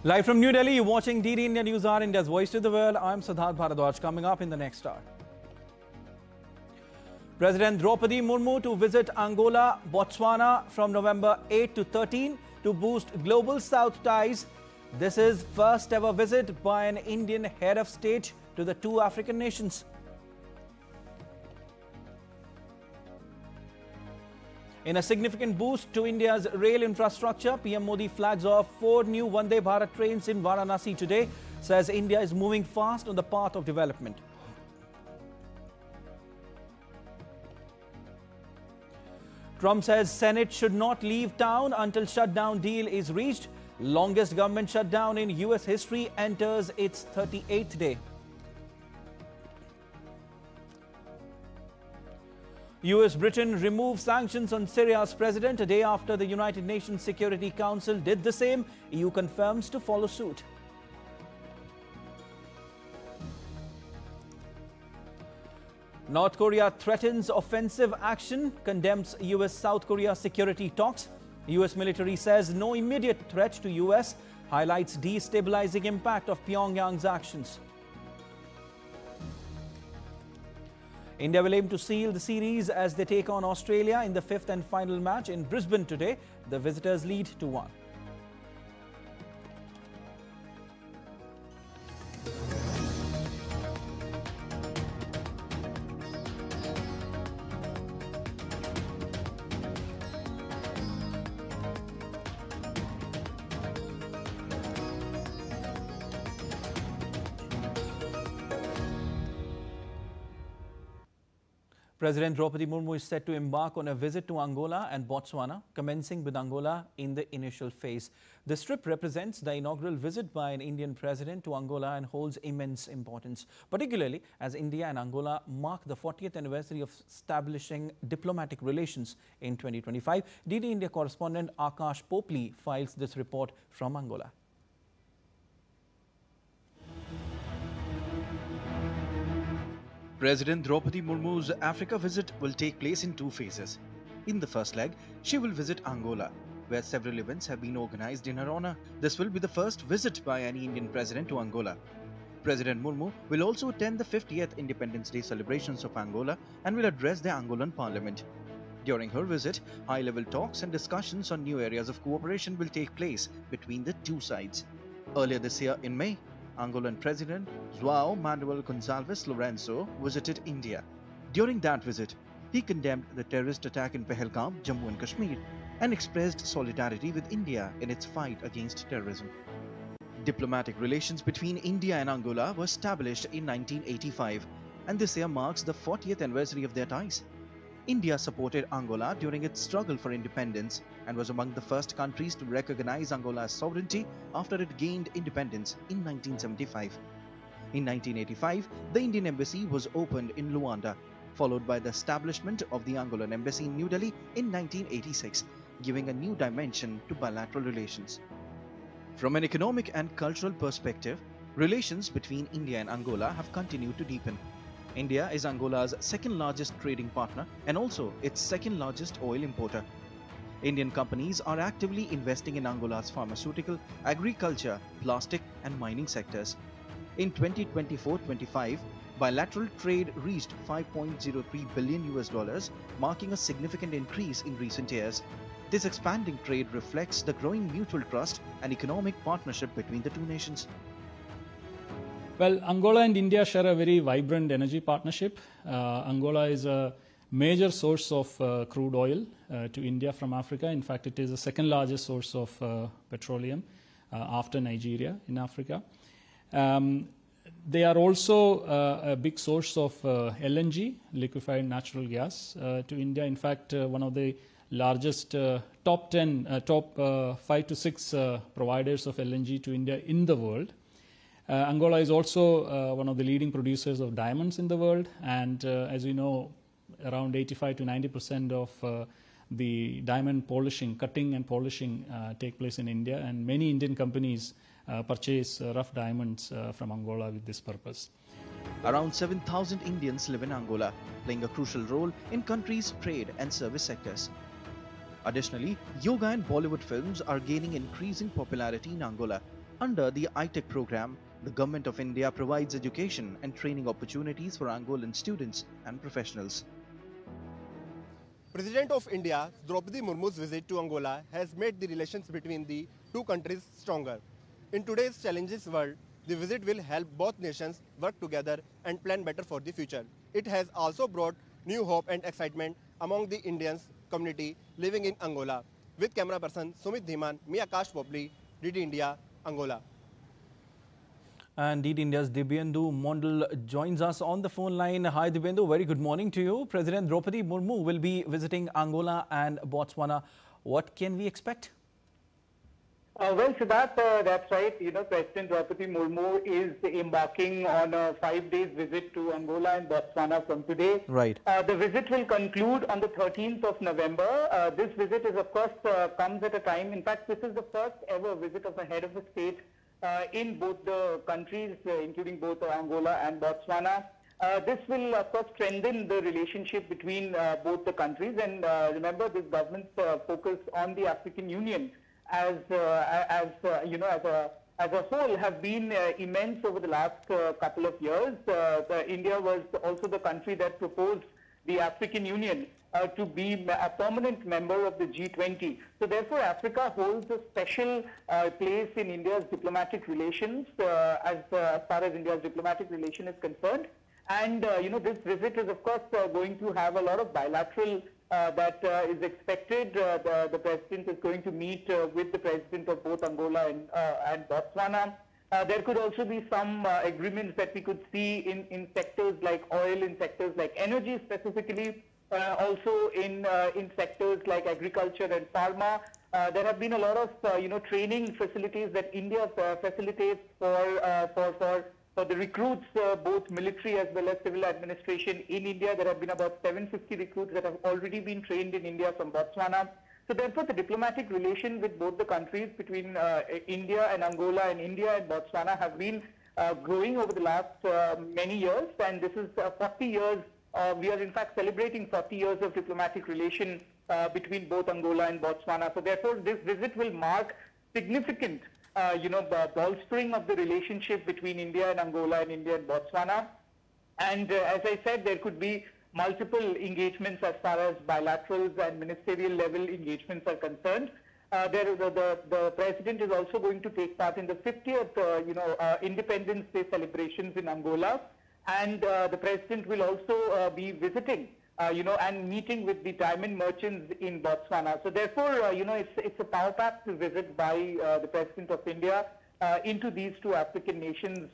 Live from New Delhi, you're watching DD India News Hour, India's Voice to the World. I'm Siddharth Bharadwaj. Coming up in the next hour, President Draupadi Murmu to visit Angola, Botswana from November 8 to 13 to boost global South ties. This is first ever visit by an Indian head of state to the two African nations. In a significant boost to India's rail infrastructure, PM Modi flags off 4 new Vande Bharat trains in Varanasi today, says India is moving fast on the path of development. Trump says Senate should not leave town until shutdown deal is reached. Longest government shutdown in US history enters its 38th day. US-Britain removed sanctions on Syria's president a day after the United Nations Security Council did the same. EU confirms to follow suit. North Korea threatens offensive action, condemns US-South Korea security talks. US military says no immediate threat to US, highlights destabilizing impact of Pyongyang's actions. India will aim to seal the series as they take on Australia in the 5th and final match in Brisbane today. The visitors lead 2-1. President Draupadi Murmu is set to embark on a visit to Angola and Botswana, commencing with Angola in the initial phase. This trip represents the inaugural visit by an Indian president to Angola and holds immense importance, particularly as India and Angola mark the 40th anniversary of establishing diplomatic relations in 2025. DD India correspondent Akash Popley files this report from Angola. President Draupadi Murmu's Africa visit will take place in 2 phases. In the first leg, she will visit Angola, where several events have been organized in her honor. This will be the first visit by any Indian president to Angola. President Murmu will also attend the 50th Independence Day celebrations of Angola and will address the Angolan parliament. During her visit, high-level talks and discussions on new areas of cooperation will take place between the two sides. Earlier this year in May, Angolan President João Manuel Gonçalves Lourenço visited India. During that visit, he condemned the terrorist attack in Pahalgam, Jammu and Kashmir, and expressed solidarity with India in its fight against terrorism. Diplomatic relations between India and Angola were established in 1985, and this year marks the 40th anniversary of their ties. India supported Angola during its struggle for independence and was among the first countries to recognize Angola's sovereignty after it gained independence in 1975. In 1985, the Indian embassy was opened in Luanda, followed by the establishment of the Angolan embassy in New Delhi in 1986, giving a new dimension to bilateral relations. From an economic and cultural perspective, relations between India and Angola have continued to deepen. India is Angola's second largest trading partner and also its second largest oil importer. Indian companies are actively investing in Angola's pharmaceutical, agriculture, plastic and mining sectors. In 2024-25, bilateral trade reached $5.03 billion, marking a significant increase in recent years. This expanding trade reflects the growing mutual trust and economic partnership between the two nations. Well, Angola and India share a very vibrant energy partnership. Angola is a major source of crude oil to India from Africa. In fact, it is the second largest source of petroleum after Nigeria in Africa. They are also a big source of LNG, liquefied natural gas, to India. In fact, one of the largest top 5 to 6 providers of LNG to India in the world. Angola is also one of the leading producers of diamonds in the world, and as we know, around 85 to 90% of the diamond polishing, cutting and polishing take place in India, and many Indian companies purchase rough diamonds from Angola with this purpose. Around 7,000 Indians live in Angola, playing a crucial role in country's trade and service sectors. Additionally, yoga and Bollywood films are gaining increasing popularity in Angola. Under the iTech program, the Government of India provides education and training opportunities for Angolan students and professionals. President of India, Draupadi Murmu's visit to Angola has made the relations between the two countries stronger. In today's challenges world, the visit will help both nations work together and plan better for the future. It has also brought new hope and excitement among the Indians community living in Angola. With camera person Sumit Dhiman, me Akash Popli, DD India, Angola. And DD India's Dibyendu Mondal joins us on the phone line. Hi Dibyendu, very good morning to you. President Draupadi Murmu will be visiting Angola and Botswana. What can we expect? Well, Siddharth, that's right. President Draupadi Murmu is embarking on a 5 days visit to Angola and Botswana from today. Right. The visit will conclude on the 13th of November. This visit is, of course, comes at a time. In fact, this is the first ever visit of a head of a state in both the countries, including both Angola and Botswana. This will, of course, strengthen the relationship between both the countries. And remember, this government's focus on the African Union as a whole have been immense over the last couple of years. India was also the country that proposed the African Union to be a permanent member of the G20. So therefore, Africa holds a special place in India's diplomatic relations as far as India's diplomatic relation is concerned. And, this visit is, of course, going to have a lot of bilateral that is expected. The president is going to meet with the president of both Angola and Botswana. There could also be some agreements that we could see in sectors like oil, in sectors like energy specifically, also in sectors like agriculture and pharma. There have been a lot of training facilities that India facilitates for the recruits, both military as well as civil administration in India. There have been about 750 recruits that have already been trained in India from Botswana. So therefore, the diplomatic relations with both the countries between India and Angola and India and Botswana have been growing over the last many years. And this is 40 years. We are in fact celebrating 40 years of diplomatic relation between both Angola and Botswana. So therefore, this visit will mark significant bolstering of the relationship between India and Angola and India and Botswana. And as I said, there could be multiple engagements as far as bilaterals and ministerial level engagements are concerned. The president is also going to take part in the 50th, Independence Day celebrations in Angola. And the president will also be visiting and meeting with the diamond merchants in Botswana. So therefore, it's a power-packed visit by the President of India into these two African nations,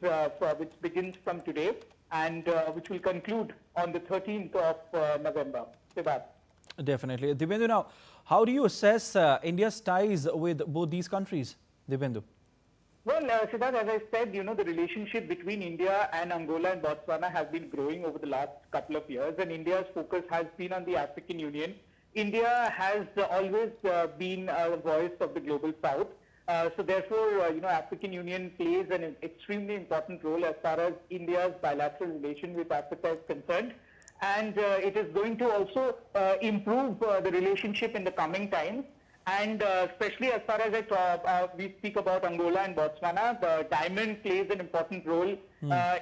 which begins from today and which will conclude on the 13th of November. Siddharth. Definitely. Dibyendu, now, how do you assess India's ties with both these countries, Dibyendu? Well, Siddharth, as I said, the relationship between India and Angola and Botswana has been growing over the last couple of years, and India's focus has been on the African Union. India has always been a voice of the global south. So therefore, African Union plays an extremely important role as far as India's bilateral relation with Africa is concerned. And it is going to also improve the relationship in the coming times. And especially as far as we speak about Angola and Botswana, the diamond plays an important role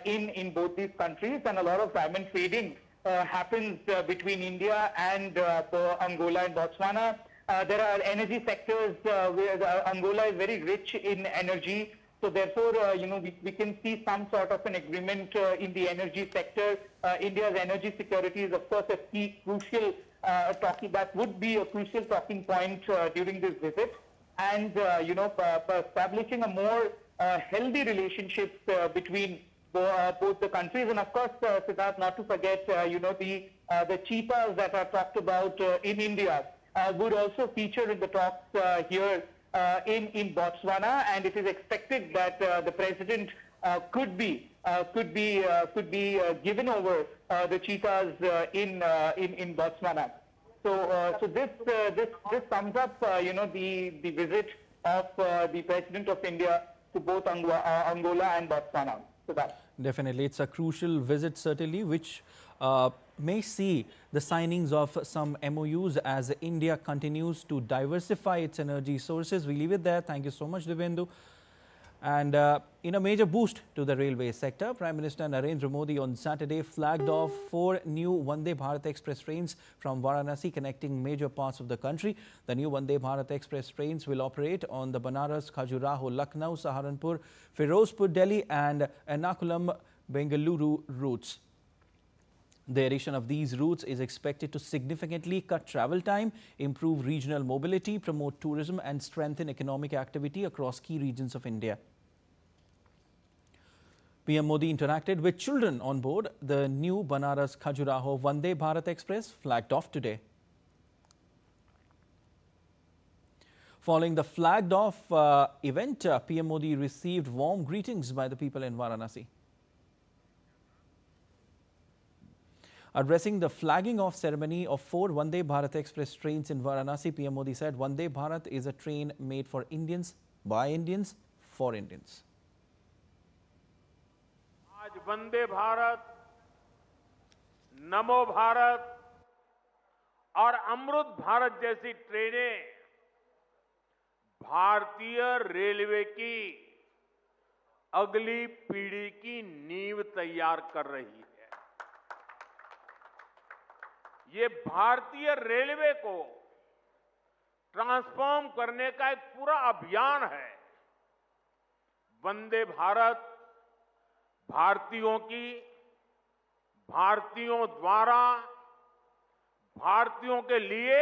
in both these countries, and a lot of diamond trading happens between India and Angola and Botswana. There are energy sectors where Angola is very rich in energy. So therefore, we can see some sort of an agreement in the energy sector. India's energy security is, of course, a key, crucial that would be a crucial talking point during this visit. And, establishing a more healthy relationship between both the countries. And of course, Siddharth, not to forget, the cheetahs that are talked about in India would also feature in the talks here in Botswana, and it is expected that the president could be given over the cheetahs in Botswana. So this sums up the visit of the president of India to both Angola and Botswana. So that. Definitely, it's a crucial visit, certainly, which may see the signings of some MOUs as India continues to diversify its energy sources. We leave it there. Thank you so much, Dibyendu. And in a major boost to the railway sector, Prime Minister Narendra Modi on Saturday flagged off 4 new Vande Bharat Express trains from Varanasi connecting major parts of the country. The new Vande Bharat Express trains will operate on the Banaras, Khajuraho, Lucknow, Saharanpur, Firozpur, Delhi and Ernakulam, Bengaluru routes. The addition of these routes is expected to significantly cut travel time, improve regional mobility, promote tourism and strengthen economic activity across key regions of India. PM Modi interacted with children on board the new Banaras Khajuraho Vande Bharat Express flagged off today. Following the flagged off event, PM Modi received warm greetings by the people in Varanasi. Addressing the flagging off ceremony of 4 Vande Bharat Express trains in Varanasi, PM Modi said, Vande Bharat is a train made for Indians, by Indians, for Indians. आज वंदे भारत, नमो भारत और अमृत भारत जैसी ट्रेनें भारतीय railway की अगली पीढ़ी की नींव तैयार कर रही है। ये भारतीय रेलवे को ट्रांसफॉर्म करने का एक पूरा अभियान है। वंदे भारत भारतीयों की, भारतीयों द्वारा, भारतीयों के लिए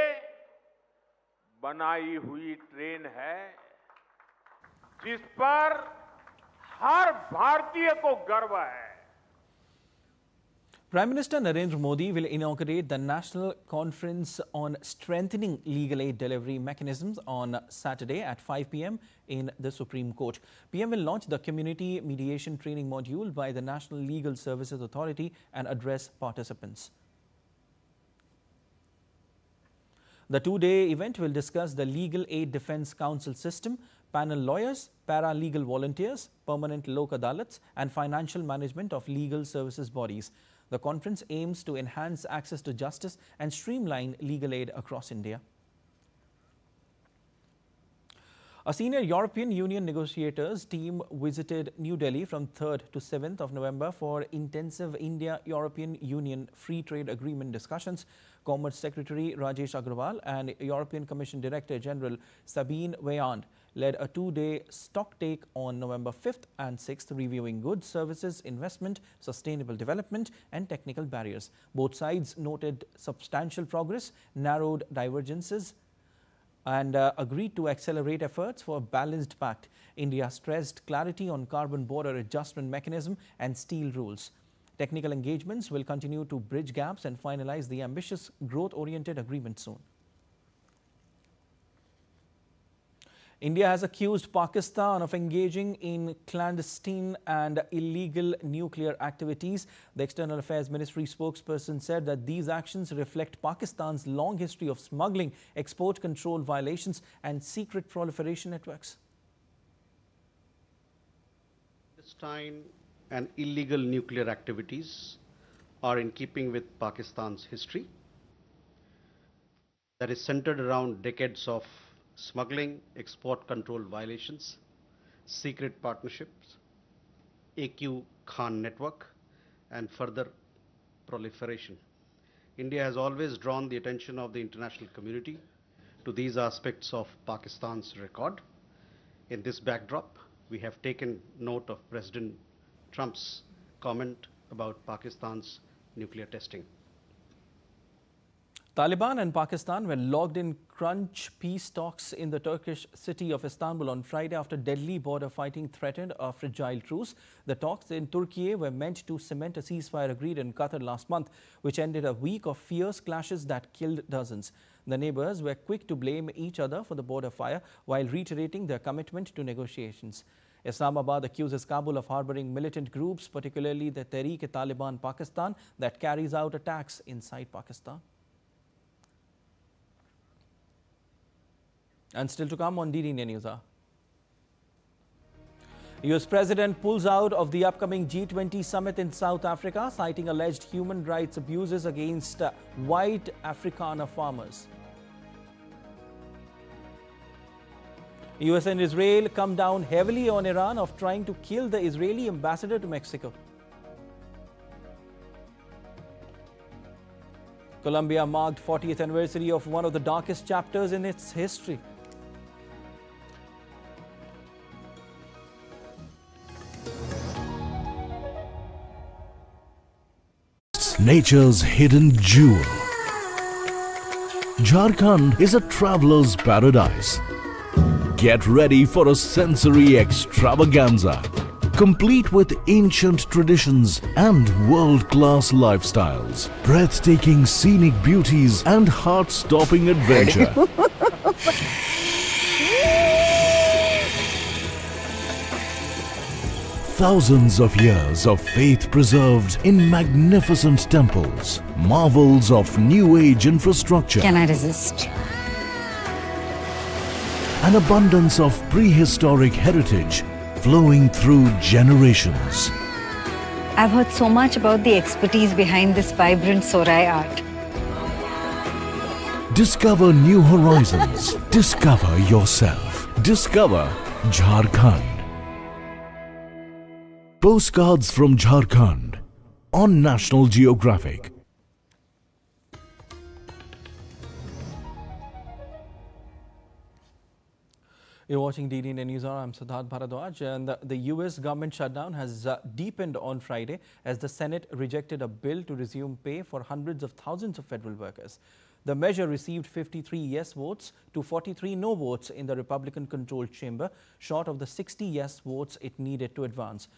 बनाई हुई ट्रेन है, जिस पर हर भारतीय को गर्व है। Prime Minister Narendra Modi will inaugurate the National Conference on Strengthening Legal Aid Delivery Mechanisms on Saturday at 5 p.m. in the Supreme Court. PM will launch the Community Mediation Training Module by the National Legal Services Authority and address participants. The two-day event will discuss the Legal Aid Defence Council system, panel lawyers, para-legal volunteers, permanent lok adalats and financial management of legal services bodies. The conference aims to enhance access to justice and streamline legal aid across India. A senior European Union negotiators team visited New Delhi from 3rd to 7th of November for intensive India-European Union Free Trade Agreement discussions. Commerce Secretary Rajesh Agrawal and European Commission Director General Sabine Weyand led a two-day stock take on November 5th and 6th, reviewing goods, services, investment, sustainable development and technical barriers. Both sides noted substantial progress, narrowed divergences and agreed to accelerate efforts for a balanced pact. India stressed clarity on carbon border adjustment mechanism and steel rules. Technical engagements will continue to bridge gaps and finalize the ambitious growth-oriented agreement soon. India has accused Pakistan of engaging in clandestine and illegal nuclear activities. The External Affairs Ministry spokesperson said that these actions reflect Pakistan's long history of smuggling, export control violations and secret proliferation networks. Clandestine and illegal nuclear activities are in keeping with Pakistan's history that is centered around decades of smuggling, export control violations, secret partnerships, AQ Khan network, and further proliferation. India has always drawn the attention of the international community to these aspects of Pakistan's record. In this backdrop, we have taken note of President Trump's comment about Pakistan's nuclear testing. Taliban and Pakistan were logged in crunch peace talks in the Turkish city of Istanbul on Friday after deadly border fighting threatened a fragile truce. The talks in Turkey were meant to cement a ceasefire agreed in Qatar last month, which ended a week of fierce clashes that killed dozens. The neighbors were quick to blame each other for the border fire while reiterating their commitment to negotiations. Islamabad accuses Kabul of harboring militant groups, particularly the Tehreek-e-Taliban-Pakistan, that carries out attacks inside Pakistan. And still to come on DD News. US President pulls out of the upcoming G20 summit in South Africa, citing alleged human rights abuses against white Afrikaner farmers. US and Israel come down heavily on Iran of trying to kill the Israeli ambassador to Mexico. Colombia marked 40th anniversary of one of the darkest chapters in its history. Nature's hidden jewel. Jharkhand is a traveler's paradise. Get ready for a sensory extravaganza, complete with ancient traditions and world-class lifestyles, breathtaking scenic beauties and heart-stopping adventure. Thousands of years of faith preserved in magnificent temples, marvels of new age infrastructure. Can I resist? An abundance of prehistoric heritage flowing through generations. I've heard so much about the expertise behind this vibrant Sorai art. Discover new horizons. Discover yourself. Discover Jharkhand. Postcards from Jharkhand on National Geographic. You're watching DD India News Hour. I'm Siddharth Bharadwaj, and the US government shutdown has deepened on Friday as the Senate rejected a bill to resume pay for hundreds of thousands of federal workers. The measure received 53 yes votes to 43 no votes in the Republican-controlled chamber, short of the 60 yes votes it needed to advance.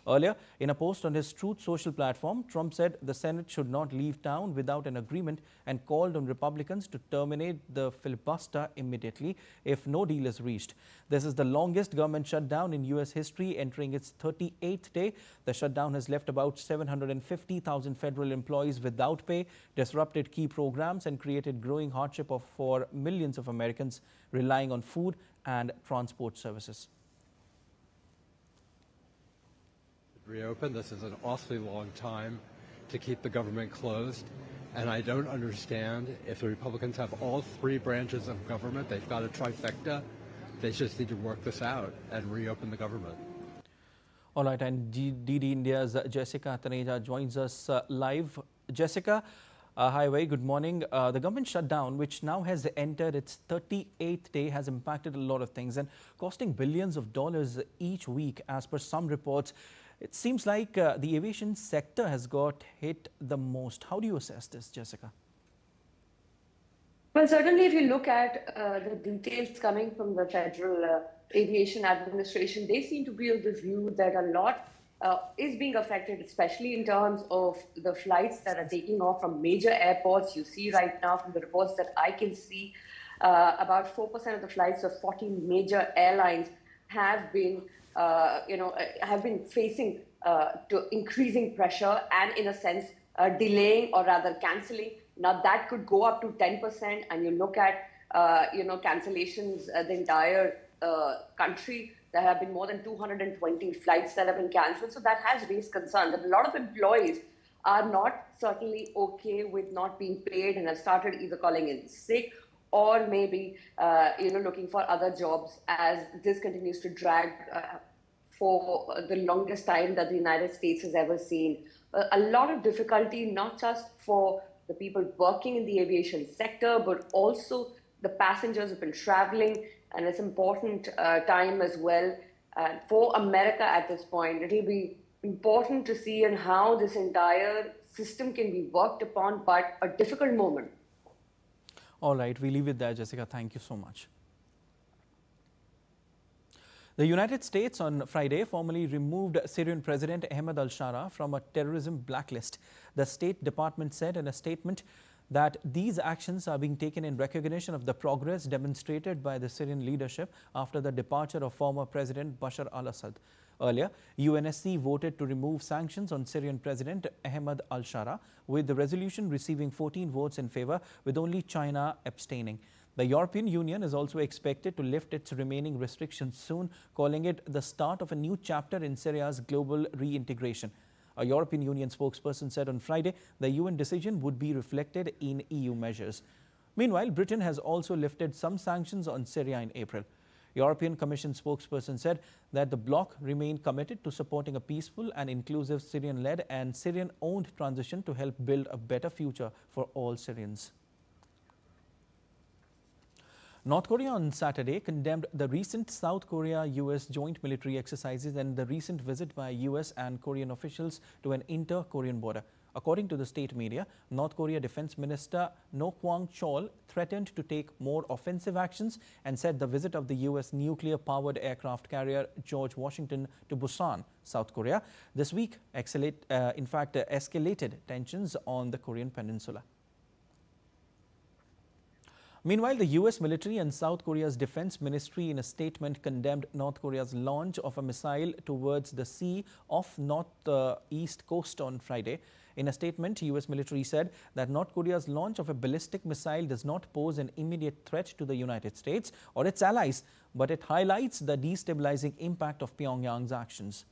Earlier, in a post on his Truth Social platform, Trump said the Senate should not leave town without an agreement and called on Republicans to terminate the filibuster immediately if no deal is reached. This is the longest government shutdown in US history, entering its 38th day. The shutdown has left about 750,000 federal employees without pay, disrupted key programs, and created growing hardship for millions of Americans relying on food and transport services. Reopen. This is an awfully long time to keep the government closed, and I don't understand if the Republicans have all three branches of government, they've got a trifecta, they just need to work this out and reopen the government. All right, and DD India's Jessica Taneja joins us live. Jessica, hi, very good morning. The government shutdown, which now has entered its 38th day, has impacted a lot of things and costing billions of dollars each week, as per some reports. It seems like the aviation sector has got hit the most. How do you assess this, Jessica? Well, certainly if you look at the details coming from the Federal Aviation Administration, they seem to be of the view that a lot is being affected, especially in terms of the flights that are taking off from major airports. You see right now from the reports that I can see, about 4% of the flights of 14 major airlines have been have been facing to increasing pressure and, in a sense, delaying or rather cancelling. Now that could go up to 10%, and you look at cancellations the entire country. There have been more than 220 flights that have been cancelled, so that has raised concerns. And a lot of employees are not certainly okay with not being paid and have started either calling in sick or maybe looking for other jobs as this continues to drag for the longest time that the United States has ever seen. A lot of difficulty, not just for the people working in the aviation sector, but also the passengers who've been traveling, and it's important time as well for America at this point. It'll be important to see and how this entire system can be worked upon, but a difficult moment. All right, we leave it there, Jessica. Thank you so much. The United States on Friday formally removed Syrian President Ahmed al-Shara from a terrorism blacklist. The State Department said in a statement that these actions are being taken in recognition of the progress demonstrated by the Syrian leadership after the departure of former President Bashar al-Assad. Earlier, UNSC voted to remove sanctions on Syrian President Ahmed al-Shara, with the resolution receiving 14 votes in favor, with only China abstaining. The European Union is also expected to lift its remaining restrictions soon, calling it the start of a new chapter in Syria's global reintegration. A European Union spokesperson said on Friday the UN decision would be reflected in EU measures. Meanwhile, Britain has also lifted some sanctions on Syria in April. European Commission spokesperson said that the bloc remained committed to supporting a peaceful and inclusive Syrian-led and Syrian-owned transition to help build a better future for all Syrians. North Korea on Saturday condemned the recent South Korea-US joint military exercises and the recent visit by US and Korean officials to an inter-Korean border. According to the state media, North Korea Defense Minister No Kwang-chol threatened to take more offensive actions and said the visit of the US nuclear-powered aircraft carrier George Washington to Busan, South Korea, this week escalated tensions on the Korean peninsula. Meanwhile, the US military and South Korea's defense ministry in a statement condemned North Korea's launch of a missile towards the sea off northeast coast on Friday. In a statement, US military said that North Korea's launch of a ballistic missile does not pose an immediate threat to the United States or its allies, but it highlights the destabilizing impact of Pyongyang's actions.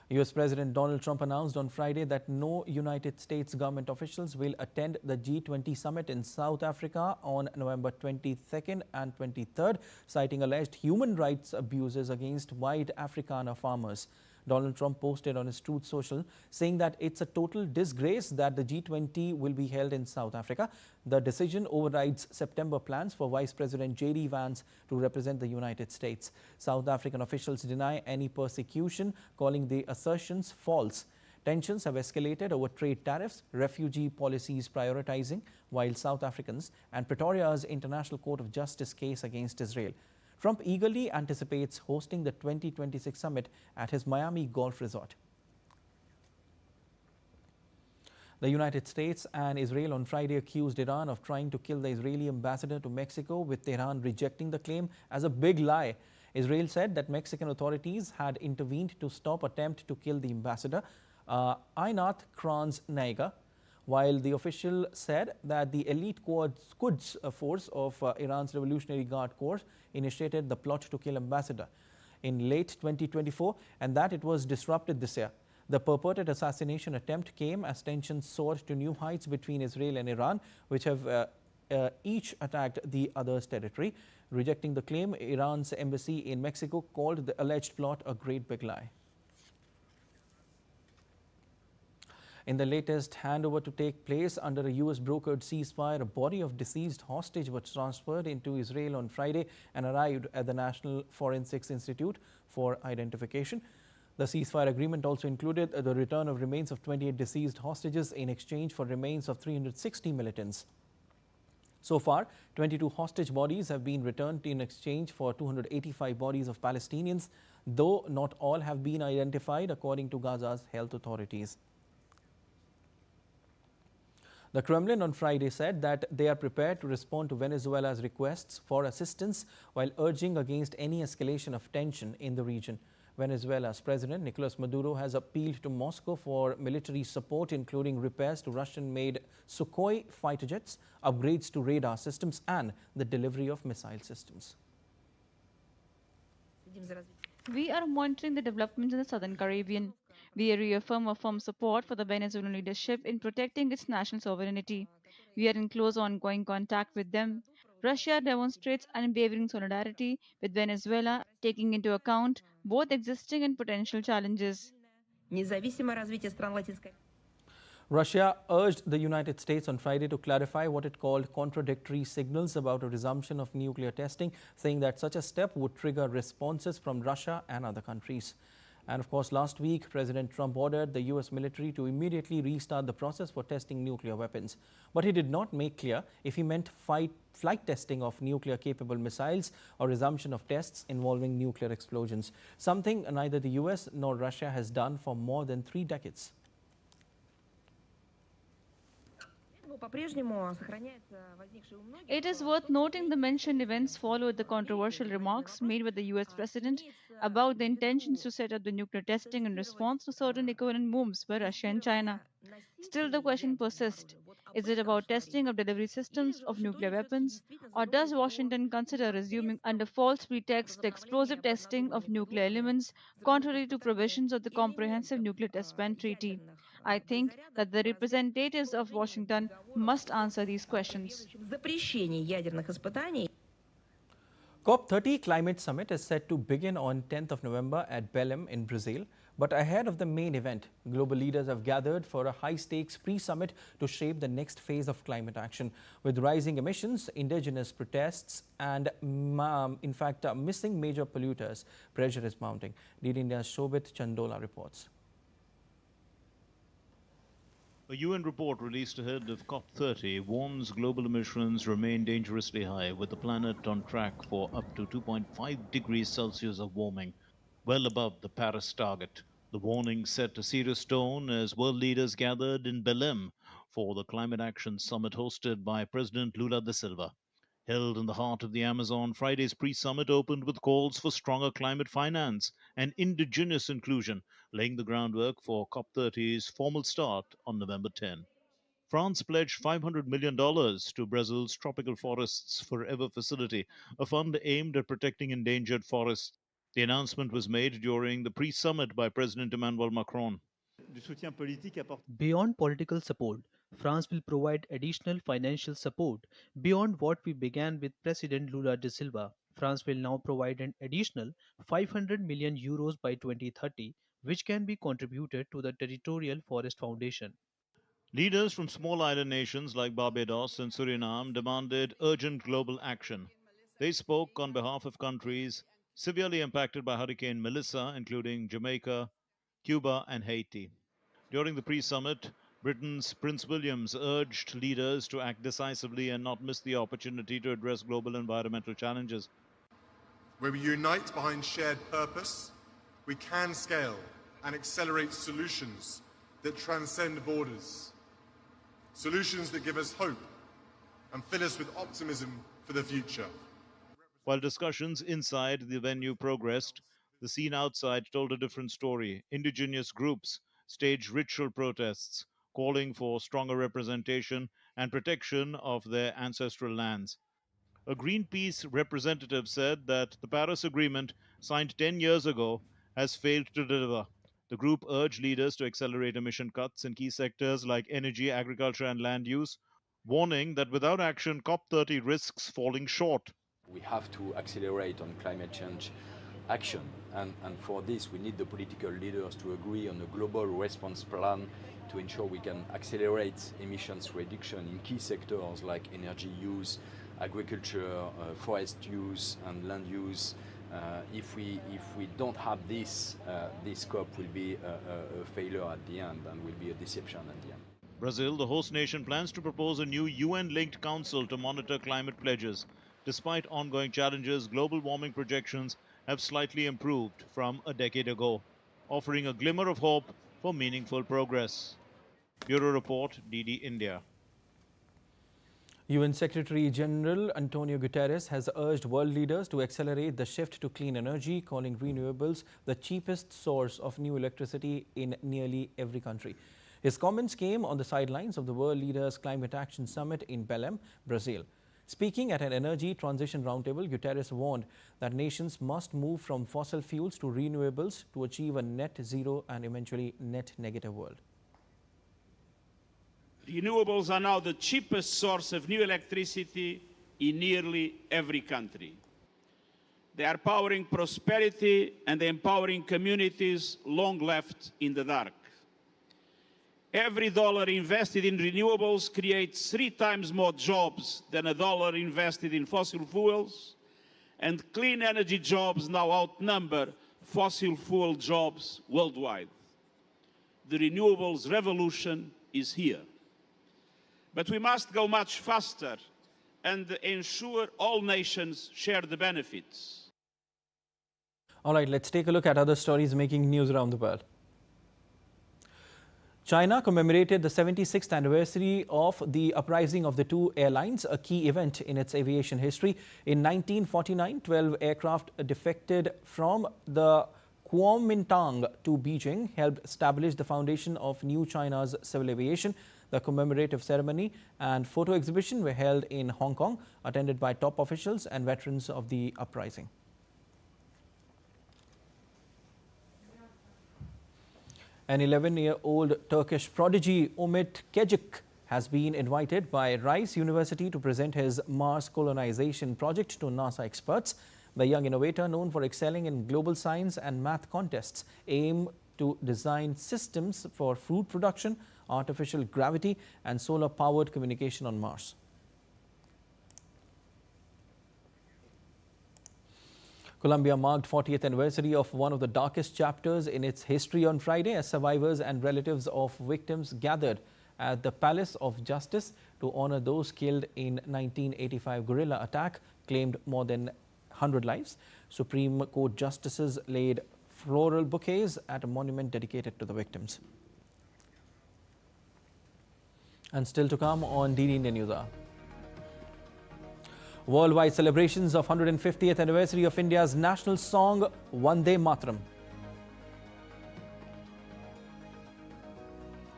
US President Donald Trump announced on Friday that no United States government officials will attend the G20 summit in South Africa on November 22nd and 23rd, citing alleged human rights abuses against white Afrikaner farmers. Donald Trump posted on his Truth Social saying that it's a total disgrace that the G20 will be held in South Africa. The decision overrides September plans for Vice President J.D. Vance to represent the United States. South African officials deny any persecution, calling the assertions false. Tensions have escalated over trade tariffs, refugee policies prioritizing, while South Africans and Pretoria's International Court of Justice case against Israel. Trump eagerly anticipates hosting the 2026 summit at his Miami golf resort. The United States and Israel on Friday accused Iran of trying to kill the Israeli ambassador to Mexico, with Tehran rejecting the claim as a big lie. Israel said that Mexican authorities had intervened to stop attempt to kill the ambassador, Einat Kranz-Neiga, while the official said that the elite Quds force of Iran's Revolutionary Guard Corps initiated the plot to kill ambassador in late 2024 and that it was disrupted this year. The purported assassination attempt came as tensions soared to new heights between Israel and Iran, which have each attacked the other's territory. Rejecting the claim, Iran's embassy in Mexico called the alleged plot a great big lie. In the latest handover to take place under a US brokered ceasefire, a body of deceased hostage was transferred into Israel on Friday and arrived at the National Forensics Institute for identification. The ceasefire agreement also included the return of remains of 28 deceased hostages in exchange for remains of 360 militants. So far, 22 hostage bodies have been returned in exchange for 285 bodies of Palestinians, though not all have been identified according to Gaza's health authorities. The Kremlin on Friday said that they are prepared to respond to Venezuela's requests for assistance while urging against any escalation of tension in the region. Venezuela's President Nicolas Maduro has appealed to Moscow for military support, including repairs to Russian-made Sukhoi fighter jets, upgrades to radar systems, and the delivery of missile systems. We are monitoring the developments in the Southern Caribbean. We reaffirm our firm support for the Venezuelan leadership in protecting its national sovereignty. We are in close ongoing contact with them. Russia demonstrates unwavering solidarity with Venezuela, taking into account both existing and potential challenges. Russia urged the United States on Friday to clarify what it called contradictory signals about a resumption of nuclear testing, saying that such a step would trigger responses from Russia and other countries. And of course, last week, President Trump ordered the US military to immediately restart the process for testing nuclear weapons. But he did not make clear if he meant flight testing of nuclear-capable missiles or resumption of tests involving nuclear explosions, something neither the US nor Russia has done for more than 3 decades. It is worth noting the mentioned events followed the controversial remarks made by the US President about the intentions to set up the nuclear testing in response to certain equivalent moves by Russia and China. Still, the question persists. Is it about testing of delivery systems of nuclear weapons, or does Washington consider resuming under false pretext the explosive testing of nuclear elements, contrary to provisions of the Comprehensive Nuclear Test Ban Treaty? I think that the representatives of Washington must answer these questions. COP30 Climate Summit is set to begin on 10th of November at Belém in Brazil. But ahead of the main event, global leaders have gathered for a high-stakes pre-summit to shape the next phase of climate action. With rising emissions, indigenous protests and, missing major polluters, pressure is mounting. DD India's Shobit Chandola reports. A UN report released ahead of COP30 warns global emissions remain dangerously high, with the planet on track for up to 2.5 degrees Celsius of warming, well above the Paris target. The warning set a serious tone as world leaders gathered in Belém for the Climate Action Summit hosted by President Lula da Silva. Held in the heart of the Amazon, Friday's pre-summit opened with calls for stronger climate finance and indigenous inclusion, laying the groundwork for COP30's formal start on November 10. France pledged $500 million to Brazil's Tropical Forests Forever facility, a fund aimed at protecting endangered forests. The announcement was made during the pre-summit by President Emmanuel Macron. Beyond political support, France will provide additional financial support beyond what we began with President Lula da Silva. France will now provide an additional 500 million euros by 2030, which can be contributed to the Territorial Forest Foundation. Leaders from small island nations like Barbados and Suriname demanded urgent global action. They spoke on behalf of countries severely impacted by Hurricane Melissa, including Jamaica, Cuba, and Haiti. During the pre-summit, Britain's Prince William urged leaders to act decisively and not miss the opportunity to address global environmental challenges. Where we unite behind shared purpose, we can scale and accelerate solutions that transcend borders. Solutions that give us hope and fill us with optimism for the future. While discussions inside the venue progressed, the scene outside told a different story. Indigenous groups staged ritual protests, calling for stronger representation and protection of their ancestral lands. A Greenpeace representative said that the Paris Agreement, signed 10 years ago, has failed to deliver. The group urged leaders to accelerate emission cuts in key sectors like energy, agriculture, and land use, warning that without action, COP30 risks falling short. We have to accelerate on climate change action, and for this we need the political leaders to agree on a global response plan to ensure we can accelerate emissions reduction in key sectors like energy use, agriculture, forest use, and land use. If we don't have this, this COP will be a failure at the end and will be a deception at the end. Brazil, the host nation, plans to propose a new UN-linked council to monitor climate pledges. Despite ongoing challenges, global warming projections have slightly improved from a decade ago, offering a glimmer of hope for meaningful progress. Bureau Report, DD India. UN Secretary General Antonio Guterres has urged world leaders to accelerate the shift to clean energy, calling renewables the cheapest source of new electricity in nearly every country. His comments came on the sidelines of the World Leaders Climate Action Summit in Belém, Brazil. Speaking at an energy transition roundtable, Guterres warned that nations must move from fossil fuels to renewables to achieve a net zero and eventually net negative world. Renewables are now the cheapest source of new electricity in nearly every country. They are powering prosperity and empowering communities long left in the dark. Every dollar invested in renewables creates 3 times more jobs than a dollar invested in fossil fuels, and clean energy jobs now outnumber fossil fuel jobs worldwide. The renewables revolution is here. But we must go much faster and ensure all nations share the benefits. All right, let's take a look at other stories making news around the world. China commemorated the 76th anniversary of the uprising of the two airlines, a key event in its aviation history. In 1949, 12 aircraft defected from the Kuomintang to Beijing helped establish the foundation of new China's civil aviation. The commemorative ceremony and photo exhibition were held in Hong Kong, attended by top officials and veterans of the uprising. An 11-year-old Turkish prodigy, Umit Kecik, has been invited by Rice University to present his Mars colonization project to NASA experts. The young innovator, known for excelling in global science and math contests, aimed to design systems for food production, artificial gravity, and solar-powered communication on Mars. Colombia marked 40th anniversary of one of the darkest chapters in its history on Friday, as survivors and relatives of victims gathered at the Palace of Justice to honor those killed in 1985 guerrilla attack claimed more than 100 lives. Supreme Court justices laid floral bouquets at a monument dedicated to the victims. And still to come on DD Indian News Hour. Worldwide celebrations of 150th anniversary of India's national song Vande Mataram.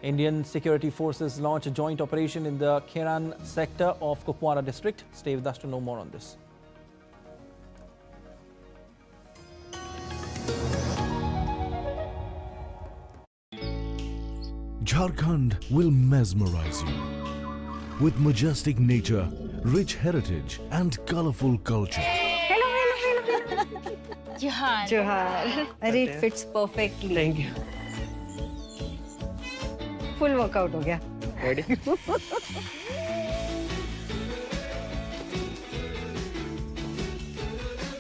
Indian security forces launch a joint operation in the Khairan sector of Kupwara district. Stay with us to know more on this. Jharkhand will mesmerize you with majestic nature, rich heritage and colorful culture. Hello. Johar. Johar. It fits perfectly. Thank you. Full workout ho gaya. Ready?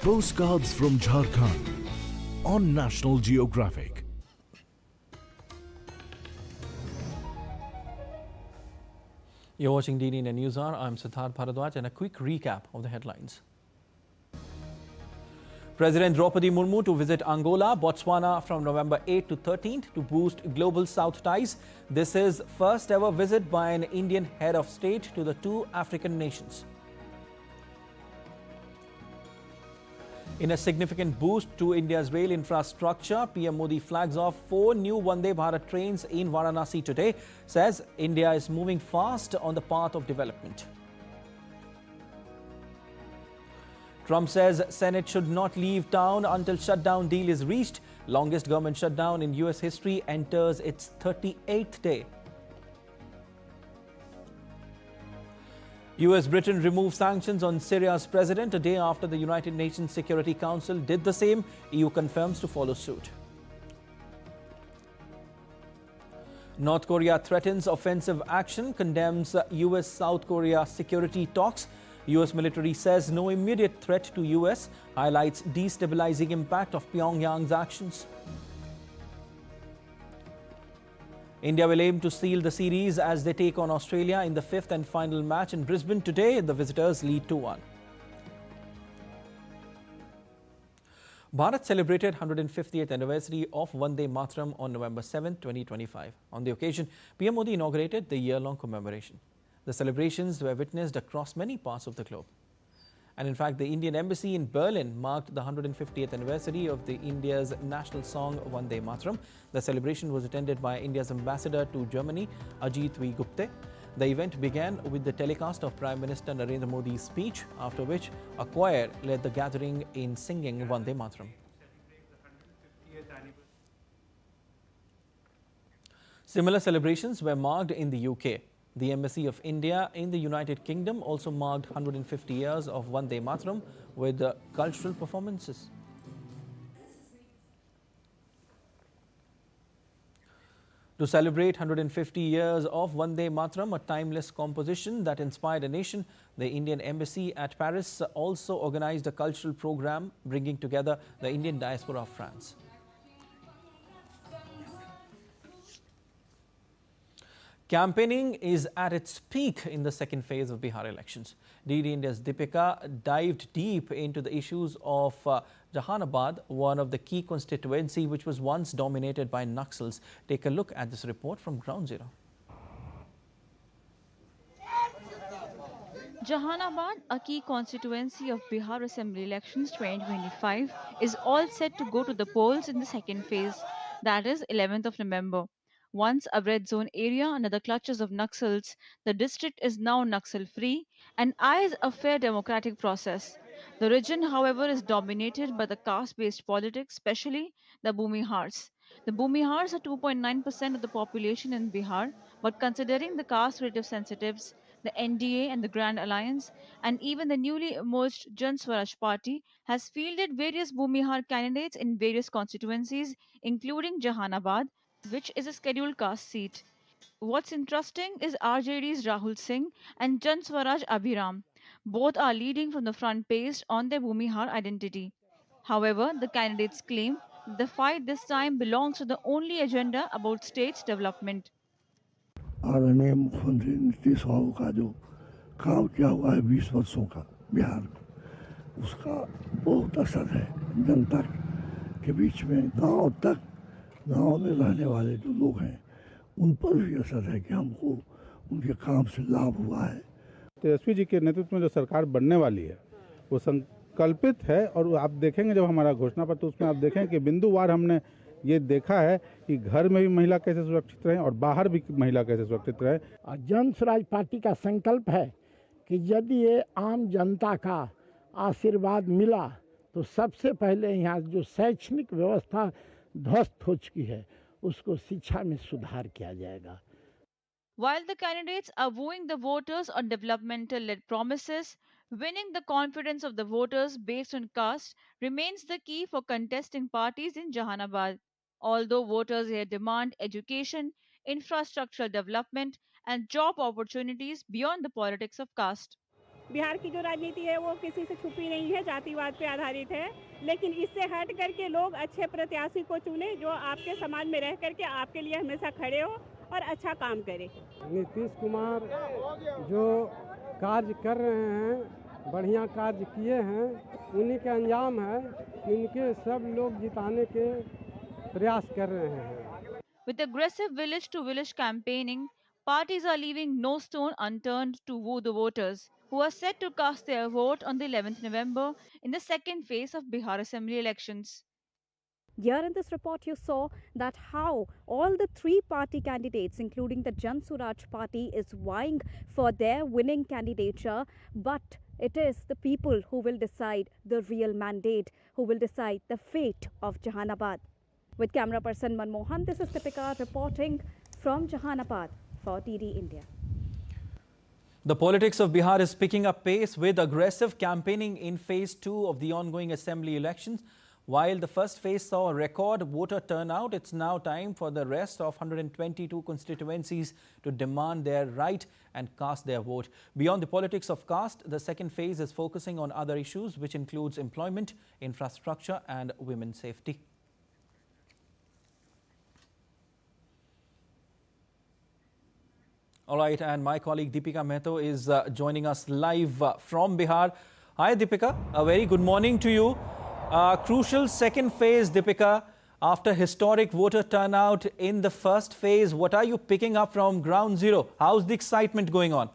Postcards from Jharkhand on National Geographic. You're watching DD Indian News Hour. I'm Siddharth Bharadwaj, and a quick recap of the headlines. President Draupadi Murmu to visit Angola, Botswana from November 8th to 13th to boost global South ties. This is first ever visit by an Indian head of state to the two African nations. In a significant boost to India's rail infrastructure, PM Modi flags off 4 new Vande Bharat trains in Varanasi today, says India is moving fast on the path of development. Trump says Senate should not leave town until shutdown deal is reached. Longest government shutdown in US history enters its 38th day. US-Britain removed sanctions on Syria's president a day after the United Nations Security Council did the same. EU confirms to follow suit. North Korea threatens offensive action, condemns US-South Korea security talks. US military says no immediate threat to US, highlights destabilizing impact of Pyongyang's actions. India will aim to seal the series as they take on Australia in the 5th and final match in Brisbane today. The visitors lead 2-1. Bharat celebrated 150th anniversary of Vande Mataram on November 7, 2025. On the occasion, PM Modi inaugurated the year-long commemoration. The celebrations were witnessed across many parts of the globe. And in fact, the Indian embassy in Berlin marked the 150th anniversary of the India's national song Vande Mataram. The celebration was attended by India's ambassador to Germany, Ajit V. Gupte. The event began with the telecast of Prime Minister Narendra Modi's speech, after which a choir led the gathering in singing Vande Mataram. Similar celebrations were marked in the UK. The Embassy of India in the United Kingdom also marked 150 years of Vande Mataram with cultural performances. To celebrate 150 years of Vande Mataram, a timeless composition that inspired a nation, the Indian Embassy at Paris also organized a cultural program bringing together the Indian diaspora of France. Campaigning is at its peak in the second phase of Bihar elections. DD India's Deepika dived deep into the issues of Jahanabad, one of the key constituency which was once dominated by Naxals. Take a look at this report from Ground Zero. Jahanabad, a key constituency of Bihar Assembly elections 2025, is all set to go to the polls in the second phase, that is 11th of November. Once a red zone area under the clutches of Naxals, the district is now Naxal-free and eyes a fair democratic process. The region, however, is dominated by the caste-based politics, especially the Bhumihars. The Bhumihars are 2.9% of the population in Bihar, but considering the caste-relative sensitives, the NDA and the Grand Alliance, and even the newly emerged Jan Swaraj Party has fielded various Bhumihar candidates in various constituencies, including Jahanabad, which is a scheduled caste seat. What's interesting is RJD's Rahul Singh and Jan Swaraj Abhiram. Both are leading from the front page on their Bhumihar identity. However, the candidates claim that the fight this time belongs to the only agenda about state's development. आदरणीय मुख्यमंत्री नीतीश बाबू का जो काम किया हुआ है 20 वर्षों का बिहार में, उसका बहुत असर है जनता के बीच में, गांव तक, गांव में रहने वाले जो लोग हैं उन पर भी असर है कि हमको उनके काम से लाभ हुआ है। तेजस्वी जी के नेतृत्व में जो सरकार बनने वाली है वो संकल्पित है, और आप देखेंगे जब हमारा घोषणा पत्र उसमें आप देखें कि बिंदुवार हमने ये देखा है कि घर में भी महिला कैसे सुरक्षित रहें और बाहर भी महिला कैसे सुरक्षित रहें। जन स्वराज पार्टी का संकल्प है कि यदि ये आम जनता का आशीर्वाद मिला तो सबसे पहले यहाँ जो शैक्षणिक व्यवस्था ध्वस्त हो चुकी है उसको शिक्षा में सुधार किया जाएगा। While the candidates are wooing the voters on developmental-led promises, winning the confidence of the voters based on caste remains the key for contesting parties in Jahanabad. Although voters here demand education, infrastructural development, and job opportunities beyond the politics of caste. Bihar की जो राजनीति है वो किसी से छुपी नहीं है, जातिवाद पे आधारित है, लेकिन इससे हट करके लोग अच्छे प्रत्याशी को चुने जो आपके समाज में रह करके आपके लिए हमेशा खड़े हो और अच्छा काम करे। नीतीश कुमार जो कार्य कर रहे हैं, बढ़िया कार्य किए हैं, उन्हीं के अंजाम है कि उनके सब लोग जिताने के प्रयास कर रहे हैं। With aggressive village-to-village campaigning, parties are leaving no stone unturned to woo the voters, who are set to cast their vote on the 11th November in the second phase of Bihar Assembly elections. Here in this report you saw that how all the three party candidates, including the Jan Swaraj Party, is vying for their winning candidature, but it is the people who will decide the real mandate, who will decide the fate of Jahanabad. With camera person Manmohan, this is Deepika reporting from Jahanabad for DD India. The politics of Bihar is picking up pace with aggressive campaigning in phase 2 of the ongoing assembly elections. While the first phase saw a record voter turnout, it's now time for the rest of 122 constituencies to demand their right and cast their vote. Beyond the politics of caste, the second phase is focusing on other issues, which includes employment, infrastructure and women's safety. All right, and my colleague Deepika Mehto is joining us live from Bihar. Hi Deepika, a very good morning to you. Crucial second phase, Deepika, after historic voter turnout in the first phase, what are you picking up from ground zero? How's the excitement going on?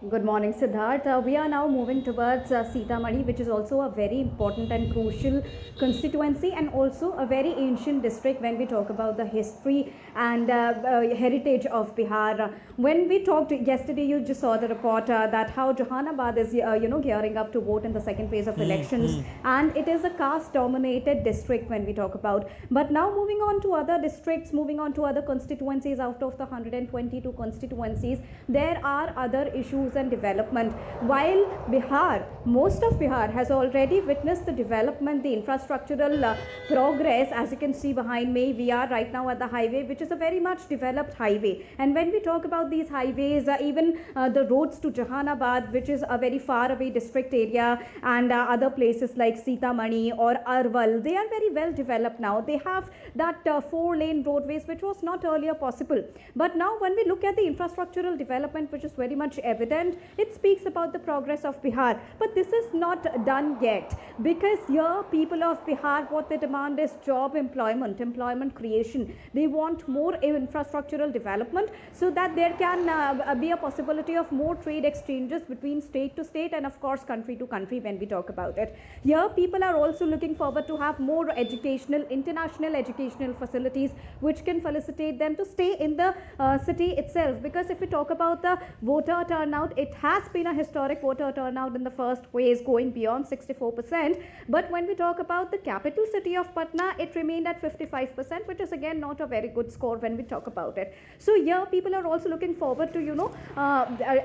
Good morning, Siddharth. We are now moving towards Sitamarhi, which is also a very important and crucial constituency and also a very ancient district when we talk about the history and heritage of Bihar. When we talked yesterday, you just saw the report that how Jahanabad is, gearing up to vote in the second phase of elections, and it is a caste-dominated district when we talk about. But now moving on to other districts, moving on to other constituencies, out of the 122 constituencies, there are other issues and development. While Bihar, most of Bihar has already witnessed the development, the infrastructural progress. As you can see behind me, we are right now at the highway, which is a very much developed highway. And when we talk about these highways, even the roads to Jahanabad, which is a very far away district area, and other places like Sitamarhi or Arwal, they are very well developed now. They have that 4-lane roadways, which was not earlier possible. But now when we look at the infrastructural development, which is very much evident, it speaks about the progress of Bihar. But this is not done yet, because here people of Bihar, what they demand is job, employment creation. They want more infrastructural development so that there can be a possibility of more trade exchanges between state to state and of course country to country when we talk about it. Here people are also looking forward to have more international educational facilities which can facilitate them to stay in the city itself, because if we talk about the voter turnout, turnout. It has been a historic voter turnout in the first phase, going beyond 64%. But when we talk about the capital city of Patna, it remained at 55%, which is again not a very good score when we talk about it. So here people are also looking forward to,